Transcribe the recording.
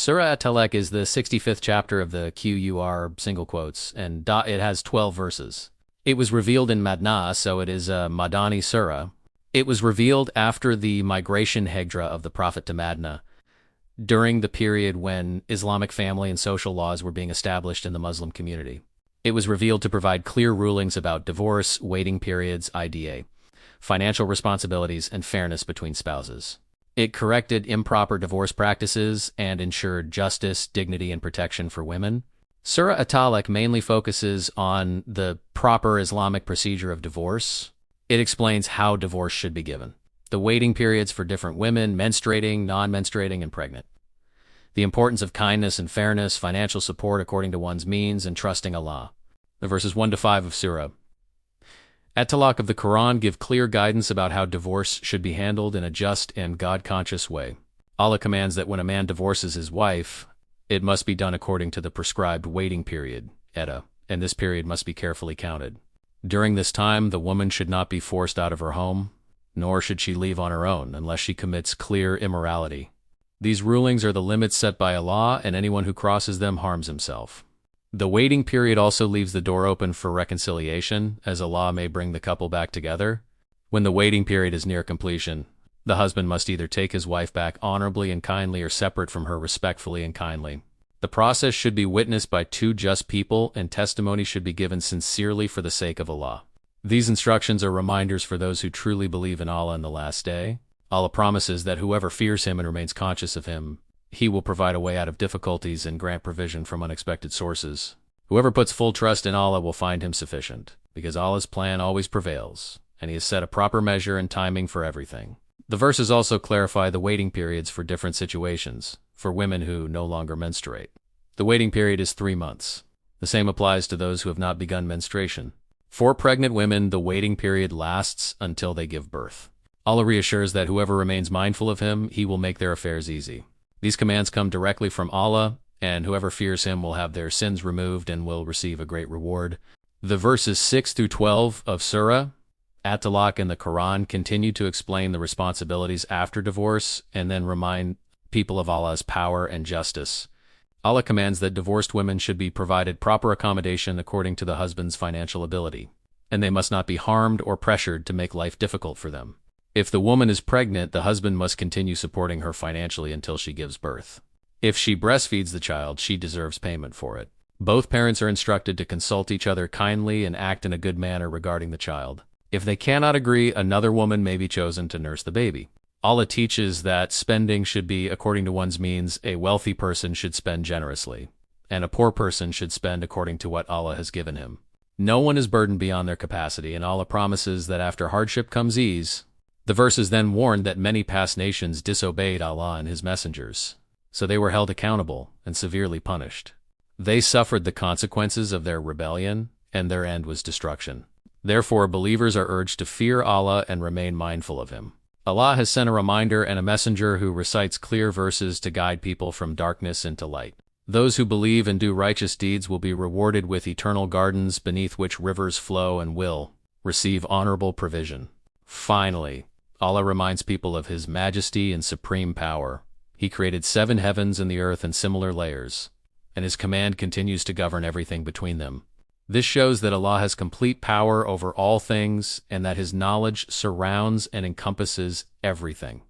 Surah At-Talaq is the 65th chapter of the Qur'an single quotes, and it has 12 verses. It was revealed in Madinah, so it is a Madani surah. It was revealed after the migration hijrah of the Prophet to Madinah, during the period when Islamic family and social laws were being established in the Muslim community. It was revealed to provide clear rulings about divorce, waiting periods, iddah, financial responsibilities, and fairness between spouses. It corrected improper divorce practices and ensured justice, dignity, and protection for women. Surah At-Talaq mainly focuses on the proper Islamic procedure of divorce. It explains how divorce should be given, the waiting periods for different women, menstruating, non-menstruating, and pregnant, the importance of kindness and fairness, financial support according to one's means, and trusting Allah. The verses 1 to 5 of Surah At-Talaq of the Quran give clear guidance about how divorce should be handled in a just and God-conscious way. Allah commands that when a man divorces his wife, it must be done according to the prescribed waiting period, iddah, and this period must be carefully counted. During this time, the woman should not be forced out of her home, nor should she leave on her own unless she commits clear immorality. These rulings are the limits set by Allah, and anyone who crosses them harms himself. The waiting period also leaves the door open for reconciliation, as Allah may bring the couple back together. When the waiting period is near completion, the husband must either take his wife back honorably and kindly or separate from her respectfully and kindly. The process should be witnessed by two just people, and testimony should be given sincerely for the sake of Allah. These instructions are reminders for those who truly believe in Allah and the Last Day. Allah promises that whoever fears Him and remains conscious of Him, He will provide a way out of difficulties and grant provision from unexpected sources. Whoever puts full trust in Allah will find Him sufficient, because Allah's plan always prevails, and He has set a proper measure and timing for everything. The verses also clarify the waiting periods for different situations, for women who no longer menstruate. The waiting period is 3 months. The same applies to those who have not begun menstruation. For pregnant women, the waiting period lasts until they give birth. Allah reassures that whoever remains mindful of Him, He will make their affairs easy. These commands come directly from Allah, and whoever fears Him will have their sins removed and will receive a great reward. The verses 6 through 12 of Surah At-Talaq in the Quran continue to explain the responsibilities after divorce and then remind people of Allah's power and justice. Allah commands that divorced women should be provided proper accommodation according to the husband's financial ability, and they must not be harmed or pressured to make life difficult for them. If the woman is pregnant, the husband must continue supporting her financially until she gives birth. If she breastfeeds the child, she deserves payment for it. Both parents are instructed to consult each other kindly and act in a good manner regarding the child. If they cannot agree, another woman may be chosen to nurse the baby. Allah teaches that spending should be according to one's means. A wealthy person should spend generously, and a poor person should spend according to what Allah has given him. No one is burdened beyond their capacity, and Allah promises that after hardship comes ease. The verses then warned that many past nations disobeyed Allah and His messengers, so they were held accountable and severely punished. They suffered the consequences of their rebellion, and their end was destruction. Therefore, believers are urged to fear Allah and remain mindful of Him. Allah has sent a reminder and a messenger who recites clear verses to guide people from darkness into light. Those who believe and do righteous deeds will be rewarded with eternal gardens beneath which rivers flow and will receive honorable provision. Finally, Allah reminds people of His majesty and supreme power. He created 7 heavens and the earth and similar layers, and His command continues to govern everything between them. This shows that Allah has complete power over all things and that His knowledge surrounds and encompasses everything.